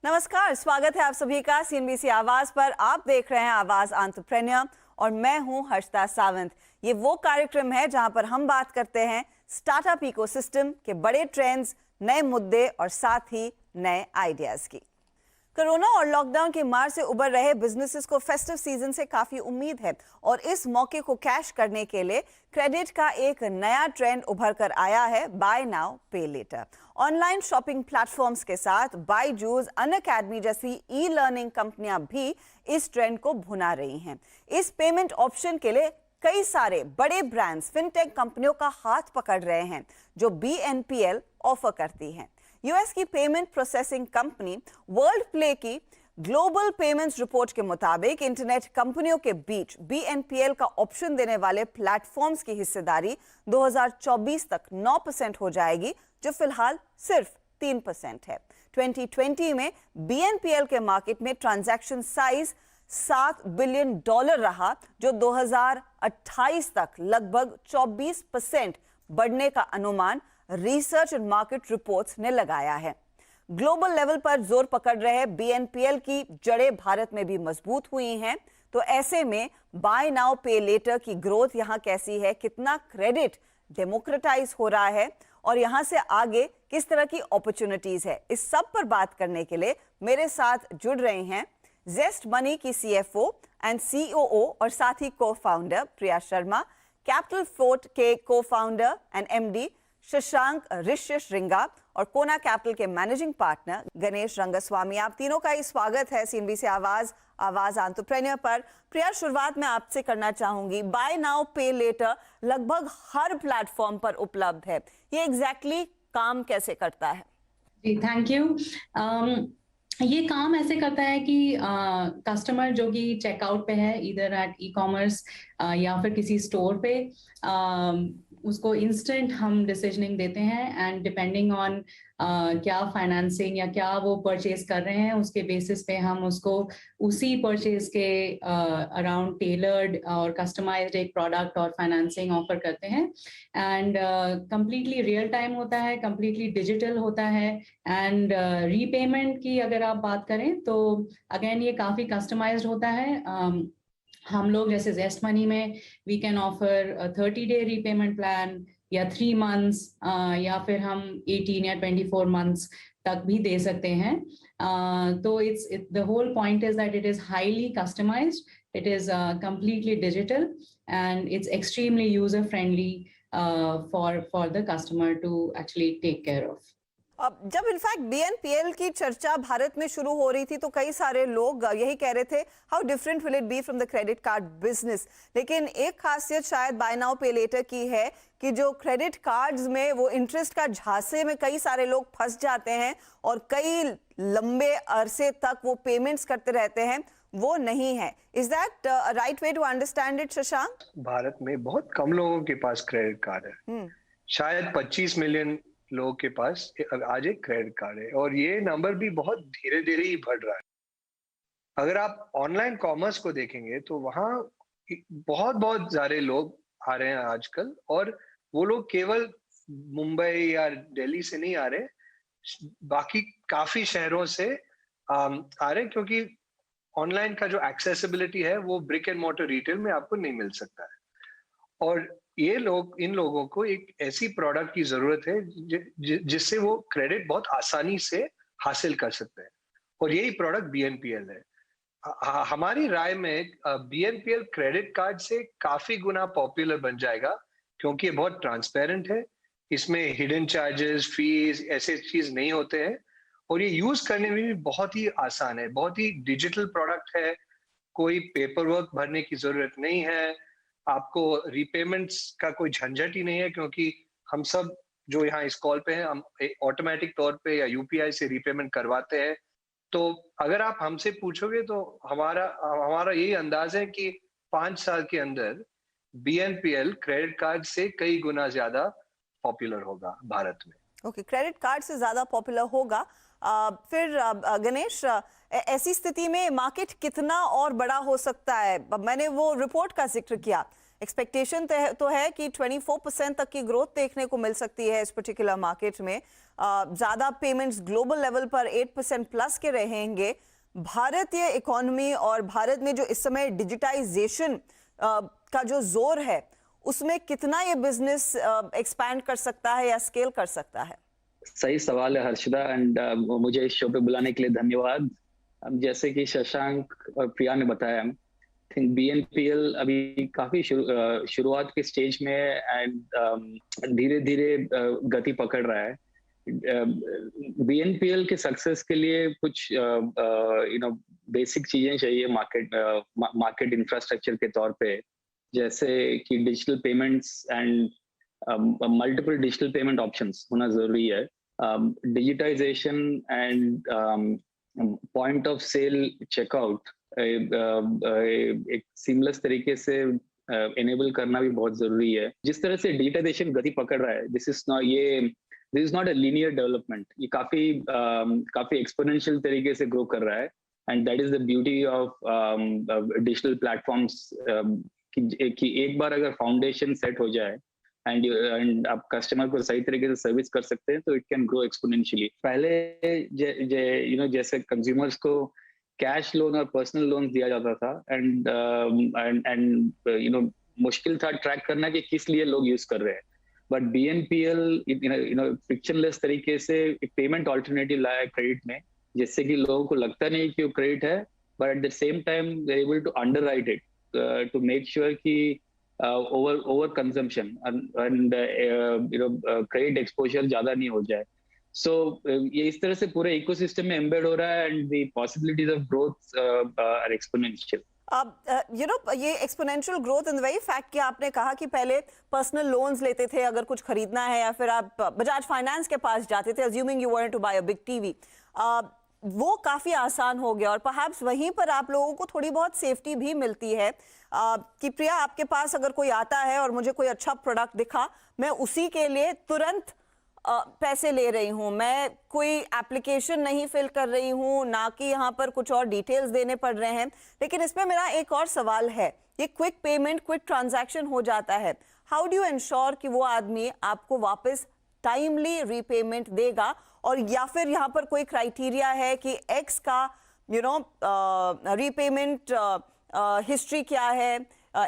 नमस्कार, स्वागत है आप सभी का सीएनबीसी आवाज पर। आप देख रहे हैं आवाज एंटरप्रेन्योर और मैं हूं हर्षिता सावंत। ये वो कार्यक्रम है जहां पर हम बात करते हैं स्टार्टअप इकोसिस्टम के बड़े ट्रेंड्स, नए मुद्दे और साथ ही नए आइडियाज की। कोरोना और लॉकडाउन की मार से उबर रहे बिजनेसेस को फेस्टिव सीजन से काफी उम्मीद है और इस मौके को कैश करने के लिए क्रेडिट का एक नया ट्रेंड उभर कर आया है, बाय नाउ पे लेटर। ऑनलाइन शॉपिंग प्लेटफॉर्म्स के साथ बायजूस, अनअकैडमी जैसी ई लर्निंग कंपनियां भी इस ट्रेंड को भुना रही हैं। इस पेमेंट ऑप्शन के लिए कई सारे बड़े ब्रांड्स फिनटेक कंपनियों का हाथ पकड़ रहे हैं जो BNPL ऑफर करती हैं। यूएस की payment processing company world play की ग्लोबल पेमेंट्स रिपोर्ट के मुताबिक इंटरनेट कंपनियों के बीच BNPL का ऑप्शन देने वाले प्लेटफॉर्म्स की हिस्सेदारी 2024 तक 9% हो जाएगी, जो फिलहाल सिर्फ 3% है। 2020 में BNPL के मार्केट में ट्रांजैक्शन साइज $7 बिलियन रहा, जो 2028 तक लगभग 24% बढ़ने का अनुमान रिसर्च एंड मार्केट रिपोर्ट्स ने लगाया है। ग्लोबल लेवल पर जोर पकड़ रहे BNPL की जड़ें भारत में भी मजबूत हुई हैं, तो ऐसे में बाय नाउ पे लेटर की ग्रोथ यहां कैसी है, कितना क्रेडिट डेमोक्रेटाइज हो रहा है और यहां से आगे किस तरह की अपॉर्चुनिटीज है, इस सब पर बात करने के लिए मेरे साथ जुड़ रहे हैं जेस्ट मनी की CFO एंड COO और साथ ही cofounder Priya Sharma, capital float के cofounder and MD Shashank Rishya श्रृंगा और कोना कैपिटल के मैनेजिंग पार्टनर गणेश रंगस्वामी। आप तीनों का ही स्वागत है सीएनबीसी आवाज एंटरप्रेन्योर पर। प्रिया, शुरुआत मैं आपसे करना चाहूंगी। बाय नाउ पे लेटर लगभग हर प्लेटफॉर्म पर उपलब्ध है, ये एग्जैक्टली काम कैसे करता है? जी, थैंक यू। ये काम ऐसे करता है कि कस्टमर जो कि चेकआउट पे है, इधर एट ई-कॉमर्स या फिर किसी स्टोर पे, उसको इंस्टेंट हम डिसीजनिंग देते हैं एंड डिपेंडिंग ऑन क्या फाइनेंसिंग या क्या वो परचेज कर रहे हैं, उसके बेसिस पे हम उसको उसी परचेज के अराउंड टेलर्ड और कस्टमाइज्ड एक प्रोडक्ट और फाइनेंसिंग ऑफर करते हैं। एंड कंप्लीटली रियल टाइम होता है, कंप्लीटली डिजिटल होता है। एंड रीपेमेंट की अगर आप बात करें तो अगेन ये काफ़ी कस्टमाइज्ड होता है। हम लोग जैसे जेस्ट मनी में we can offer 30-day repayment plan या 3 months या फिर हम 18 या 24 months तक भी दे सकते हैं। तो the whole point is that it is highly customized, it is completely digital and it's extremely user friendly for the customer to actually take care of. अब जब इनफैक्ट BNPL की चर्चा भारत में शुरू हो रही थी तो कई सारे लोग यही कह रहे थे, how different will it B from the credit card business. लेकिन एक खासियत शायद बाय नाउ पे लेटर की है कि जो क्रेडिट कार्ड्स में वो इंटरेस्ट का झांसे में कई सारे लोग फंस जाते हैं और कई लंबे अरसे तक वो पेमेंट्स करते रहते हैं, वो नहीं है। Is that right way to understand it, Shashank? Bharat में बहुत कम लोगों के पास क्रेडिट कार्ड है। शायद 25 मिलियन लोगों के पास आज एक क्रेडिट कार्ड है और ये नंबर भी बहुत धीरे धीरे ही बढ़ रहा है। अगर आप ऑनलाइन कॉमर्स को देखेंगे तो वहां बहुत बहुत सारे लोग आ रहे हैं आजकल, और वो लोग केवल मुंबई या दिल्ली से नहीं आ रहे, बाकी काफी शहरों से आ रहे, क्योंकि ऑनलाइन का जो एक्सेसिबिलिटी है वो ब्रिक एंड मोर्टर रिटेल में आपको नहीं मिल सकता है। और इन लोगों को एक ऐसी प्रोडक्ट की जरूरत है जिससे वो क्रेडिट बहुत आसानी से हासिल कर सकते हैं, और यही प्रोडक्ट BNPL है। हमारी राय में BNPL क्रेडिट कार्ड से काफी गुना पॉपुलर बन जाएगा, क्योंकि ये बहुत ट्रांसपेरेंट है, इसमें हिडन चार्जेस, फीस ऐसे चीज नहीं होते हैं, और ये यूज करने में भी बहुत ही आसान है, बहुत ही डिजिटल प्रोडक्ट है, कोई पेपर वर्क भरने की जरूरत नहीं है, आपको रीपेमेंट्स का कोई झंझट ही नहीं है, क्योंकि हम सब जो यहाँ इस कॉल पे हैं हम ऑटोमेटिक तौर पे या UPI से रीपेमेंट करवाते हैं। तो अगर आप हमसे पूछोगे तो हमारा यही अंदाज है कि 5 साल के अंदर BNPL क्रेडिट कार्ड से कई गुना ज्यादा पॉपुलर होगा भारत में। ओके, क्रेडिट कार्ड से ज्यादा पॉपुलर होगा। फिर गणेश, ऐसी स्थिति में मार्केट कितना और बड़ा हो सकता है? मैंने वो रिपोर्ट का जिक्र किया एक्सपेक्टेशन तो है कि 24% तक की ग्रोथ देखने को मिल सकती है इस पर्टिकुलर मार्केट में। ज़्यादा पेमेंट्स ग्लोबल लेवल पर 8% प्लस के रहेंगे। भारतीय इकोनॉमी और भारत में जो इस समय डिजिटाइजेशन का जो जोर है, उसमें कितना ये बिजनेस एक्सपैंड कर सकता है या स्केल कर सकता है? सही सवाल है हर्षिता, एंड मुझे इस शो पे बुलाने के लिए धन्यवाद। जैसे कि शशांक और प्रिया ने बताया, आई थिंक BNPL अभी काफी शुरुआत के स्टेज में एंड धीरे धीरे गति पकड़ रहा है। BNPL के सक्सेस के लिए कुछ बेसिक चीजें चाहिए मार्केट इंफ्रास्ट्रक्चर के तौर पे, जैसे कि digital payments and multiple digital payment options होना जरूरी है। Digitisation and point of sale checkout एक सीमलेस तरीके से एनेबल करना भी बहुत जरूरी है। जिस तरह से डिजिटाइजेशन गति पकड़ रहा है, this is not a linear development, ये काफी एक्सपोनेंशियल तरीके से ग्रो कर रहा है। And that is the beauty of digital platforms कि एक बार अगर फाउंडेशन सेट हो जाए एंड आप कस्टमर को सही तरीके से सर्विस कर सकते हैं, तो इट कैन ग्रो एक्सपोनेंशियली। पहले जैसे कंज्यूमर्स को कैश लोन और पर्सनल लोन दिया जाता था, एंड मुश्किल था ट्रैक करना कि किस लिए लोग यूज कर रहे हैं। बट BNPL फ्रिक्शनलेस तरीके से एक पेमेंट ऑल्टरनेटिव लाया है क्रेडिट में, जिससे कि लोगों को लगता नहीं कि वो क्रेडिट है, but at the same time they are able to underwrite it to make sure कि over consumption and credit exposure ज्यादा नहीं हो जाए। सो ये इस तरह से पूरे इकोसिस्टम में एम्बेड हो रहा है, and the possibilities of growth are exponential. ये exponential growth in the very fact कि आपने कहा कि पहले पर्सनल लोन्स लेते थे अगर कुछ खरीदना है, या फिर आप बजाज फाइनेंस के पास जाते थे assuming you wanted to buy a big TV. वो काफ़ी आसान हो गया, और परहैप्स वहीं पर आप लोगों को थोड़ी बहुत सेफ्टी भी मिलती है कि प्रिया, आपके पास अगर कोई आता है और मुझे कोई अच्छा प्रोडक्ट दिखा, मैं उसी के लिए तुरंत पैसे ले रही हूँ, मैं कोई एप्लीकेशन नहीं फिल कर रही हूँ, ना कि यहाँ पर कुछ और डिटेल्स देने पड़ रहे हैं। लेकिन इसमें मेरा एक और सवाल है, ये क्विक पेमेंट, क्विक ट्रांजैक्शन हो जाता है, हाउ डू यू इंश्योर कि वो आदमी आपको वापस टाइमली रीपेमेंट देगा? और या फिर यहाँ पर कोई क्राइटेरिया है कि एक्स का रीपेमेंट हिस्ट्री क्या है,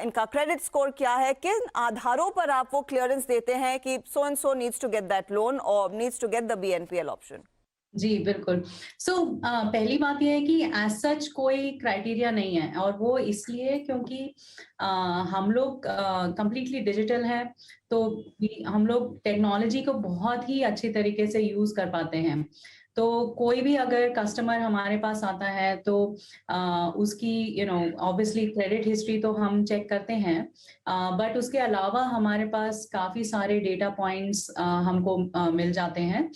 इनका क्रेडिट स्कोर क्या है, किन आधारों पर आप वो क्लियरेंस देते हैं कि so and so needs to get that loan और needs to get the BNPL option? जी बिल्कुल। पहली बात यह है कि एज सच कोई क्राइटेरिया नहीं है, और वो इसलिए क्योंकि हम लोग कंप्लीटली डिजिटल हैं, तो हम लोग टेक्नोलॉजी को बहुत ही अच्छी तरीके से यूज कर पाते हैं। तो कोई भी अगर कस्टमर हमारे पास आता है तो उसकी ऑब्वियसली क्रेडिट हिस्ट्री तो हम चेक करते हैं, बट उसके अलावा हमारे पास काफ़ी सारे डेटा पॉइंट्स हमको मिल जाते हैं,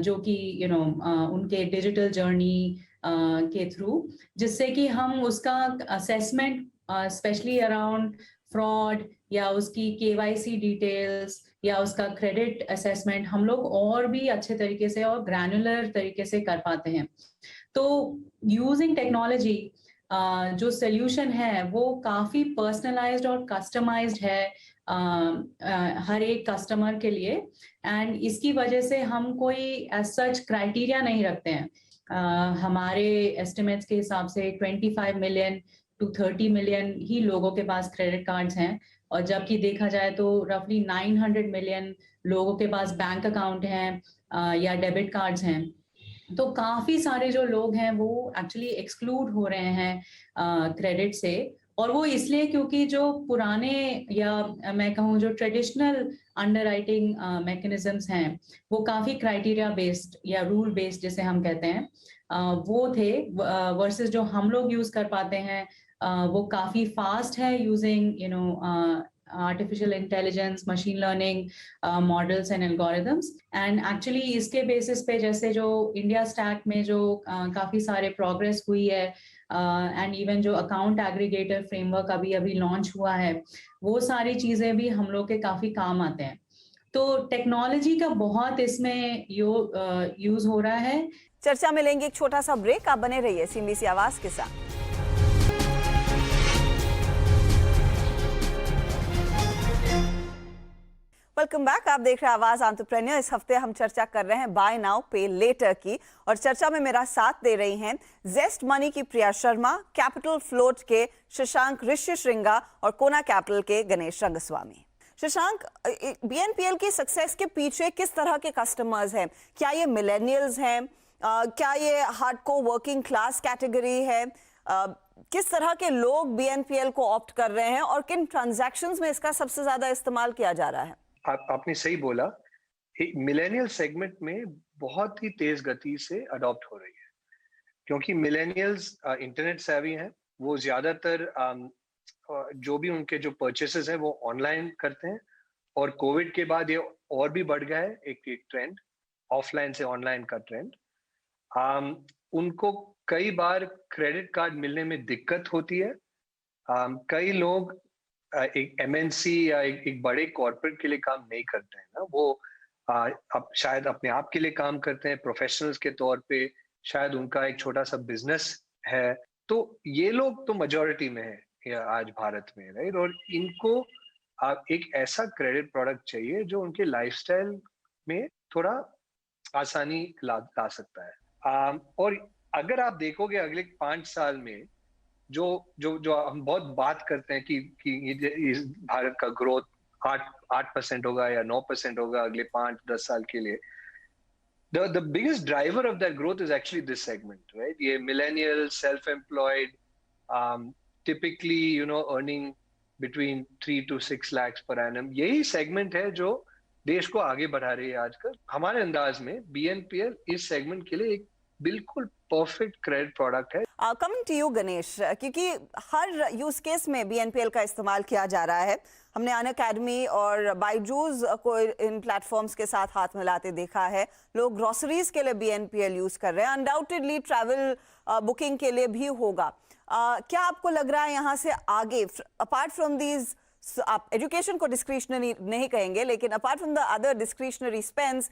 जो कि उनके डिजिटल जर्नी के थ्रू, जिससे कि हम उसका असेसमेंट स्पेशली अराउंड फ्रॉड या उसकी KYC डिटेल्स या उसका क्रेडिट असेसमेंट हम लोग और भी अच्छे तरीके से और ग्रैनुलर तरीके से कर पाते हैं। तो यूजिंग टेक्नोलॉजी जो सोल्यूशन है वो काफ़ी पर्सनलाइज्ड और कस्टमाइज्ड है हर एक कस्टमर के लिए, एंड इसकी वजह से हम कोई एज सच क्राइटेरिया नहीं रखते हैं। हमारे एस्टिमेट्स के हिसाब से 25 मिलियन to 30 मिलियन ही लोगों के पास क्रेडिट कार्ड्स हैं, और जबकि देखा जाए तो रफली 900 मिलियन लोगों के पास बैंक अकाउंट हैं या डेबिट कार्ड्स हैं। तो काफ़ी सारे जो लोग हैं वो एक्चुअली एक्सक्लूड हो रहे हैं क्रेडिट से, और वो इसलिए क्योंकि जो पुराने या मैं कहूँ जो ट्रेडिशनल अंडरराइटिंग मैकेनिज्म्स हैं वो काफ़ी क्राइटेरिया बेस्ड या रूल बेस्ड जिसे हम कहते हैं वो थे, वर्सेस जो हम लोग यूज़ कर पाते हैं वो काफ़ी फास्ट है using artificial intelligence, machine learning models and algorithms. And actually इसके बेसिस पे जैसे जो इंडिया स्टैक में जो काफ़ी सारे प्रोग्रेस हुई है, एंड इवन जो अकाउंट एग्रीगेटर फ्रेमवर्क अभी लॉन्च हुआ है, वो सारी चीज़ें भी हम लोग के काफ़ी काम आते हैं। तो टेक्नोलॉजी का बहुत इसमें यूज हो रहा है। चर्चा में लेंगे एक छोटा सा ब्रेक, आप बने रहिए CNBC आवाज के साथ। Welcome back. आप देख रहे हैं आवाज एंटरप्रेन्योर। इस हफ्ते हम चर्चा कर रहे हैं बाय नाउ पे लेटर की, और चर्चा में मेरा साथ दे रही हैं जेस्ट मनी की प्रिया शर्मा, कैपिटल फ्लोट के शशांक ऋषि श्रृंगा और कोना कैपिटल के गणेश रंगस्वामी। शशांक, बीएनपीएल की सक्सेस के पीछे किस तरह के कस्टमर्स हैं? क्या ये मिलेनियल्स हैं? क्या ये हार्डकोर वर्किंग क्लास कैटेगरी है? किस तरह के लोग बीएनपीएल को ऑप्ट कर रहे हैं और किन ट्रांजैक्शंस में इसका सबसे ज्यादा इस्तेमाल किया जा रहा है? आपने सही बोला। मिलेनियल सेगमेंट में बहुत ही तेज गति से अडॉप्ट हो रही है, क्योंकि मिलेनियल्स इंटरनेट सेवी हैं। वो ज्यादातर जो भी उनके जो परचेसेस हैं वो ऑनलाइन करते हैं, और कोविड के बाद ये और भी बढ़ गया है एक ट्रेंड, ऑफलाइन से ऑनलाइन का ट्रेंड। उनको कई बार क्रेडिट कार्ड मिलने में दिक्कत होती है। कई लोग एक एमएनसी या एक बड़े कॉर्पोरेट के लिए काम नहीं करते हैं ना, वो अब शायद अपने आप के लिए काम करते हैं, प्रोफेशनल्स के तौर पे शायद उनका एक छोटा सा बिजनेस है। तो ये लोग तो मेजॉरिटी में है आज भारत में, राइट? और इनको एक ऐसा क्रेडिट प्रोडक्ट चाहिए जो उनके लाइफस्टाइल में थोड़ा आसानी ला सकता है। और अगर आप देखोगे अगले 5 साल में जो हम बहुत बात करते हैं कि भारत का ग्रोथ 8% होगा या 9% होगा अगले 5-10 साल के लिए, the biggest driver of that growth is actually this segment, right? ये millennial, self-employed, typically earning between 3 to 6 lakhs per annum, यही segment है जो देश को आगे बढ़ा रही है आजकल। हमारे अंदाज में बीएनपीएल इस सेगमेंट के लिए एक बिल्कुल परफेक्ट क्रेडिट प्रोडक्ट है। कमिंग टू यू गणेश, क्योंकि हर यूज केस में बीएनपीएल का इस्तेमाल किया जा रहा है। हमने अनअकैडमी और बायजूस को इन प्लेटफॉर्म्स के साथ हाथ मिलाते देखा है। लोग ग्रोसरीज के लिए बीएनपीएल यूज कर रहे हैं, अनडाउटेडली ट्रैवल बुकिंग के लिए भी होगा। क्या आपको लग रहा है यहाँ से आगे, अपार्ट फ्रॉम दीज, आप एजुकेशन को डिस्क्रिशनरी नहीं कहेंगे, लेकिन apart from the other discretionary spends,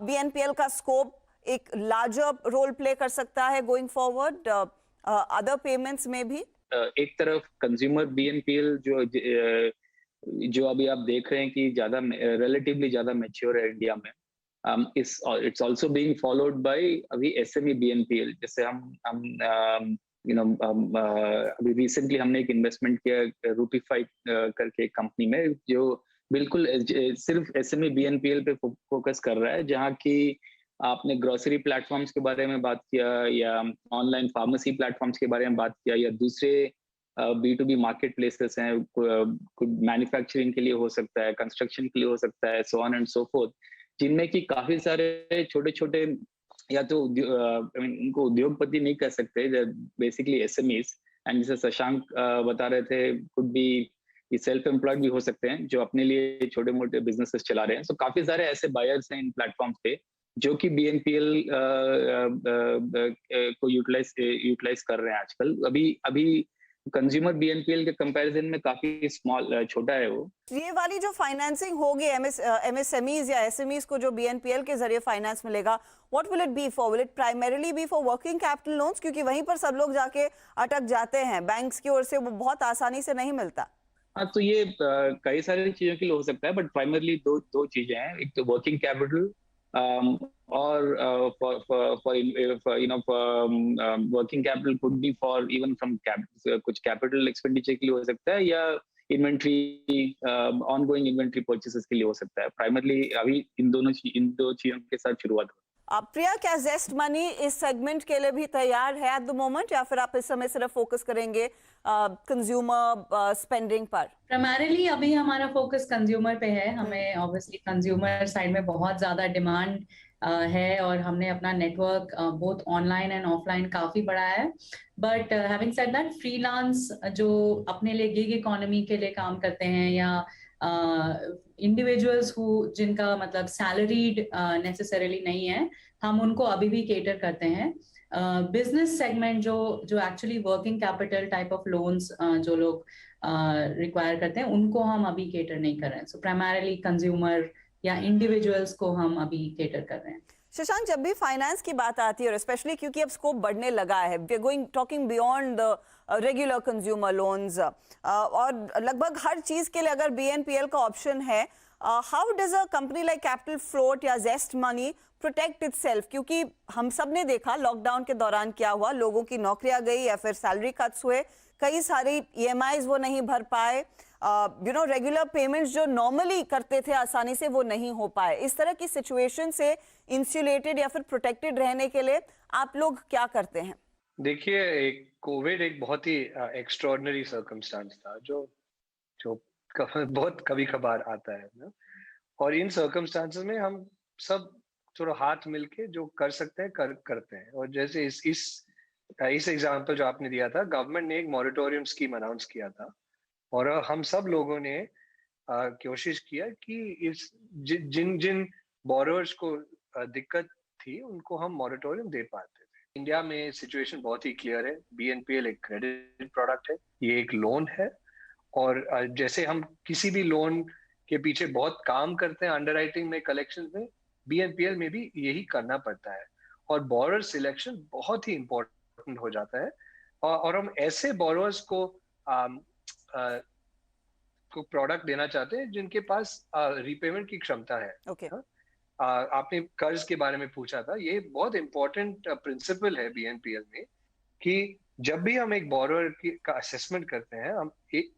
BNPL का स्कोप एक लार्जर रोल प्ले कर सकता है गोइंग फॉरवर्ड अदर पेमेंट्स में भी? एक तरफ कंज्यूमर बीएनपीएल जो अभी आप देख रहे हैं कि ज्यादा रिलेटिवली ज्यादा मैच्योर है इंडिया में, it's also being followed by अभी एसएमई बीएनपीएल। जैसे हम अभी रिसेंटली हमने एक इन्वेस्टमेंट किया रूपीफाई करके एक कंपनी में, जो बिल्कुल सिर्फ एसएमई बीएनपीएल पे फोकस कर रहा है, जहाँ की आपने ग्रोसरी प्लेटफॉर्म्स के बारे में बात किया या ऑनलाइन फार्मेसी प्लेटफॉर्म्स के बारे में बात किया या दूसरे B2B मार्केट प्लेसेस हैं, मैन्युफैक्चरिंग के लिए हो सकता है, कंस्ट्रक्शन के लिए हो सकता है, so on and so fourth, जिनमें कि काफी सारे छोटे छोटे या तो उनको उद्योगपति नहीं कह सकते, बेसिकली एसएमईज, एंड जैसे शशांक बता रहे थे, कुड बी सेल्फ एम्प्लॉयड भी हो सकते हैं जो अपने लिए छोटे मोटे बिजनेसेस चला रहे हैं। सो काफी सारे ऐसे बायर्स हैं इन प्लेटफॉर्म्स पे जो कि बीएनपीएल को यूटिलाइज कर रहे हैं आजकल। अभी कंज्यूमर बीएनपीएल के कंपैरिजन में काफी स्मॉल, छोटा है वो। ये वाली जो फाइनेंसिंग होगी एमएसएमईज या एसएमईज को जो बीएनपीएल के जरिए फाइनेंस मिलेगा, what will it be for? Will it primarily be for working capital loans? क्योंकि वहीं पर सब लोग जाके अटक जाते हैं, बैंक्स की ओर से वो बहुत आसानी से नहीं मिलता। हाँ, तो ये कई सारी चीजों के लिए हो सकता है, बट प्राइमरली दो चीजें हैं। एक तो working capital or for working capital could be for even from कुछ capital expenditure के लिए हो सकता है, या इन्वेंट्री ongoing इन्वेंट्री परचेसेस के लिए हो सकता है। प्राइमरली अभी इन दो चीजों के साथ शुरुआत हो। प्रिया, क्या जेस्ट मनी इस सेगमेंट के लिए भी तैयार है एट द मोमेंट, या फिर आप इस समय सिर्फ फोकस करेंगे कंज्यूमर स्पेंडिंग पर? प्राइमरीली अभी हमारा फोकस कंज्यूमर पे है। हमें ऑब्वियसली कंज्यूमर साइड में बहुत ज्यादा डिमांड है, और हमने अपना network both online and offline काफी बढ़ाया है। But having said that, freelance जो अपने लिए गिग इकोनॉमी के लिए काम करते हैं, या इंडिविजुअल्स जिनका मतलब सैलरीड नेसेसरीली नहीं है, हम उनको अभी भी केटर करते हैं। बिजनेस सेगमेंट जो actually working capital type of loans जो लोग रिक्वायर करते हैं, उनको हम अभी केटर नहीं कर रहे हैं। सो प्राइमरीली कंज्यूमर या इंडिविजुअल्स को हम अभी केटर कर रहे हैं। शशांक, जब भी फाइनेंस की बात आती है, और स्पेशली क्योंकि अब स्कोप बढ़ने लगा है, we are going talking beyond the regular consumer loans, और लगभग हर चीज के लिए अगर बीएनपीएल का ऑप्शन है, how does a company like capital float या जेस्ट मनी प्रोटेक्ट इटसेल्फ? क्योंकि हम सब ने देखा लॉकडाउन के दौरान क्या हुआ, लोगों की नौकरियां गई या फिर सैलरी कट्स हुए, कई सारी EMIs वो नहीं भर पाए, रेगुलर पेमेंट्स जो नॉर्मली करते थे आसानी से वो नहीं हो पाए। इस तरह की सिचुएशन से इंसुलेटेड या फिर प्रोटेक्टेड रहने के लिए आप लोग क्या करते हैं? देखिए, कोविड एक बहुत ही एक्स्ट्रॉर्डिनरी सर्कमस्टांस था जो जो बहुत कभी कभार आता है ना। और इन सर्कमस्टांसेस में हम सब थोड़ा हाथ मिलके जो कर सकते हैं करते हैं। और जैसे इस एग्जांपल जो आपने दिया था, गवर्नमेंट ने एक मॉरेटोरियम स्कीम अनाउंस किया था और हम सब लोगों ने कोशिश किया कि जिन जिन बोरोवर्स को दिक्कत थी उनको हम मॉरेटोरियम दे पाते थे। इंडिया में सिचुएशन बहुत ही क्लियर है। BNPL एक क्रेडिट प्रोडक्ट है, ये एक लोन है। और जैसे हम किसी भी लोन के पीछे बहुत काम करते हैं अंडरराइटिंग में, कलेक्शन में, BNPL में भी यही करना पड़ता है। और बोरोवर सिलेक्शन बहुत ही इंपॉर्टेंट हो जाता है। और हम ऐसे बोरोवर्स को प्रोडक्ट देना चाहते हैं जिनके पास रीपेमेंट की क्षमता है। Okay. आपने कर्ज के बारे में पूछा था, ये बहुत इंपॉर्टेंट प्रिंसिपल है BNPL में कि जब भी हम एक बोरोवर का असेसमेंट करते हैं, हम एक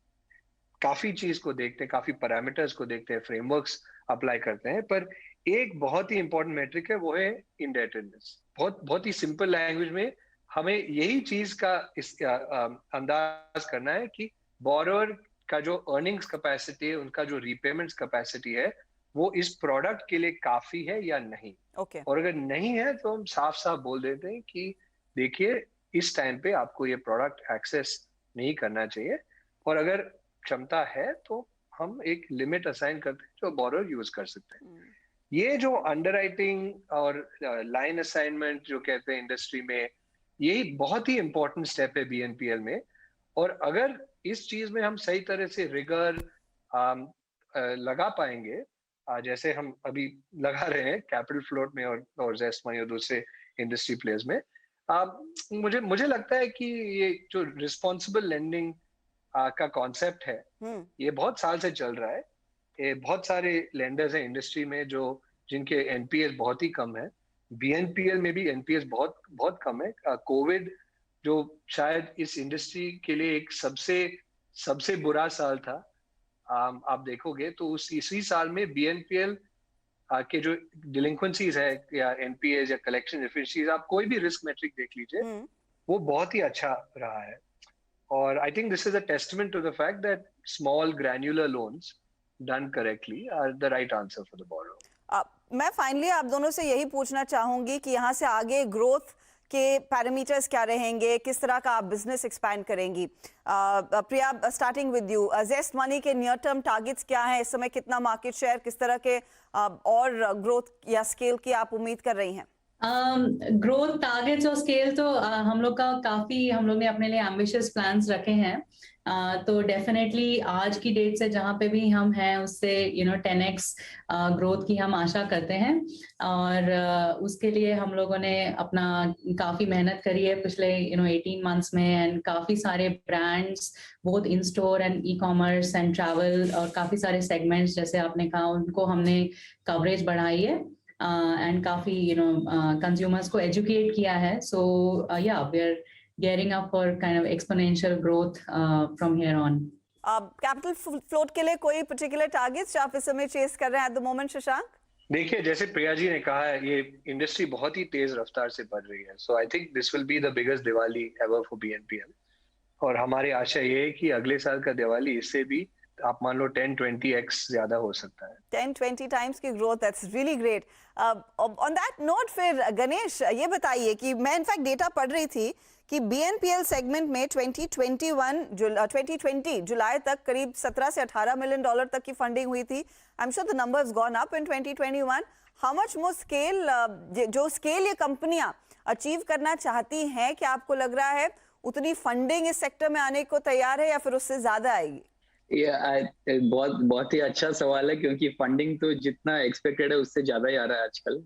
काफी चीज को देखते हैं, काफी पैरामीटर्स को देखते हैं, फ्रेमवर्क्स अप्लाई करते हैं, पर एक बहुत ही इंपॉर्टेंट मेट्रिक है, वो है इंडेटडनेस। बहुत ही सिंपल लैंग्वेज में हमें यही चीज का अंदाज करना है कि बोरोवर का जो अर्निंग्स कैपेसिटी है, उनका जो रीपेमेंट्स कैपेसिटी है, वो इस प्रोडक्ट के लिए काफी है या नहीं। Okay. और अगर नहीं है तो हम साफ साफ बोल देते हैं कि देखिए, इस टाइम पे आपको ये प्रोडक्ट एक्सेस नहीं करना चाहिए, और अगर क्षमता है तो हम एक लिमिट असाइन करते हैं जो बोरोवर यूज कर सकते हैं। ये जो अंडरराइटिंग और लाइन असाइनमेंट जो कहते हैं इंडस्ट्री में, यही बहुत ही इंपॉर्टेंट स्टेप है BNPL में। और अगर इस चीज में हम सही तरह से रिगर लगा पाएंगे, जैसे हम अभी लगा रहे हैं कैपिटल फ्लोट में और जेस्ट मनी और दूसरे इंडस्ट्री प्लेयर्स में, मुझे लगता है कि ये जो रिस्पॉन्सिबल लेंडिंग का कॉन्सेप्ट है, ये बहुत साल से चल रहा है। ये बहुत सारे लेंडर्स हैं इंडस्ट्री में जिनके NPS बहुत ही कम है। BNPL में भी NPS बहुत बहुत कम है। कोविड जो शायद इस इंडस्ट्री के लिए एक सबसे बुरा साल था, आप देखोगे तो इसी साल में BNPL के जो डिलिंक्वेंसीज है या NPAs या कलेक्शन एफिशिएंसीज, आप कोई भी रिस्क मेट्रिक देख लीजिए, वो बहुत ही अच्छा रहा है। और I think this is a testament to the fact that small granular loans done correctly are the right answer for the borrower. मैं फाइनली आप दोनों से यही पूछना चाहूंगी कि यहाँ से आगे ग्रोथ के पैरामीटर्स क्या रहेंगे, किस तरह का आप बिजनेस एक्सपैंड करेंगी? प्रिया, स्टार्टिंग विद यू, जेस्ट मनी के नियर टर्म टारगेट्स क्या हैं? इस समय कितना मार्केट शेयर, किस तरह के और ग्रोथ या स्केल की आप उम्मीद कर रही हैं? ग्रोथ टारगेट्स और स्केल तो हम लोग ने अपने लिए एम्बिशियस प्लान्स रखे हैं। तो डेफिनेटली आज की डेट से जहाँ पे भी हम हैं उससे 10x ग्रोथ की हम आशा करते हैं। और उसके लिए हम लोगों ने अपना काफी मेहनत करी है पिछले 18 मंथ्स में, एंड काफी सारे brands both in store and e-commerce and travel और काफी सारे सेगमेंट्स जैसे आपने कहा, उनको हमने कवरेज बढ़ाई है एंड काफी कंज्यूमर्स को एजुकेट किया है। सो या we are gearing up for kind of exponential growth from here on. Capital float के लिए कोई पर्टिकुलर टारगेट्स आप इस समय चेस कर रहे हैं एट द मोमेंट, शशांक? देखिए, जैसे प्रिया जी ने कहा है, ये इंडस्ट्री बहुत ही तेज रफ्तार से बढ़ रही है। So I think this will be the biggest Diwali ever for BNPL। और हमारी आशा ये है कि अगले साल का दिवाली इससे भी आप मान लो 10-20x ज्यादा हो सकता है। 10-20 टाइम्स की growth, that's really great. On that note फिर गणेश, ये बताइए कि मैं इनफैक्ट डेटा पढ़ रही थी कि BNPL सेगमेंट में 2020 जुलाई तक करीब 17 से 18 मिलियन डॉलर तक की फंडिंग हुई थी। I am sure the numbers gone up in 2021। How much more scale, जो स्केल ये कंपनियां अचीव करना चाहती हैं, क्या आपको लग रहा है उतनी फंडिंग इस सेक्टर में आने को तैयार है या फिर उससे ज्यादा आएगी? बहुत ही अच्छा सवाल है, क्योंकि फंडिंग तो जितना एक्सपेक्टेड है उससे ज्यादा ही आ रहा है आजकल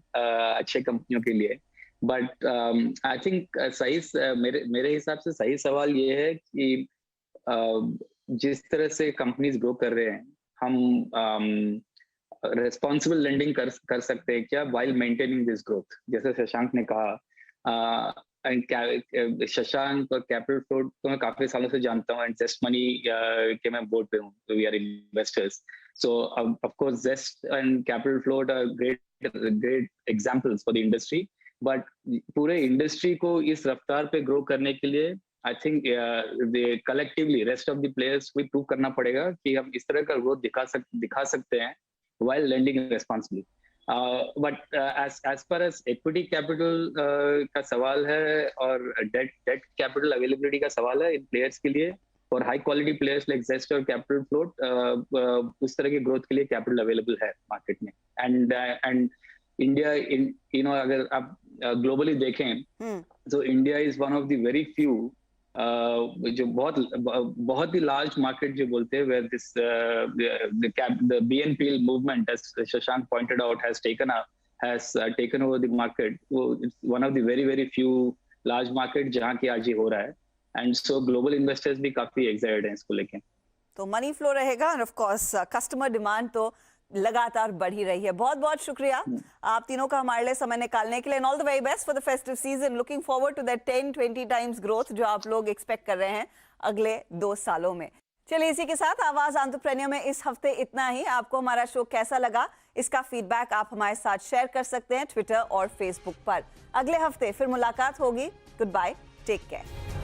अच्छे कंपनियों के लिए। बट आई थिंक मेरे हिसाब से सही सवाल ये है कि जिस तरह से कंपनीज ग्रो कर रहे हैं, हम responsible lending कर सकते हैं क्या while maintaining this growth? जैसे शशांक ने कहा, शशांक और कैपिटल फ्लोट तो मैं काफी सालों से जानता हूँ, एंड जेस्ट मनी के मैं बोर्ड पे हूँ, तो we are investors. So of course Zest and capital float are great examples for the industry, but पूरे इंडस्ट्री को इस रफ्तार पे ग्रो करने के लिए I think collectively rest of the players को प्रूव करना पड़ेगा कि हम इस तरह का ग्रोथ दिखा सकते हैं while lending responsibly. But as far as equity capital का सवाल है और debt capital availability का सवाल है इन players के लिए, और high quality players like Zest और Capital Float, उस तरह की growth के लिए capital available है market में. And India, अगर आप globally देखें, तो India is one of the very few जो बहुत ही large market जो बोलते हैं, where this the BNPL movement, as Shashank pointed out, has taken over the market. It's one of the very few large market जहाँ की आज ये हो रहा है, and so global investors भी काफी excited हैं इसको लेके. तो मनी फ्लो रहेगा और ऑफ कोर्स कस्टमर डिमांड तो लगातार बढ़ ही रही है. बहुत बहुत शुक्रिया आप तीनों का हमारे लिए समय निकालने के लिए, and all the very best for the festive season. Looking forward to that 10-20 times growth जो आप लोग एक्सपेक्ट कर रहे हैं अगले 2 सालों में. चलिए इसी के साथ आवाज एंटरप्रेन्योर में इस हफ्ते इतना ही. आपको हमारा शो कैसा लगा, इसका फीडबैक आप हमारे साथ शेयर कर सकते हैं ट्विटर और फेसबुक पर. अगले हफ्ते फिर मुलाकात होगी. Goodbye, take care.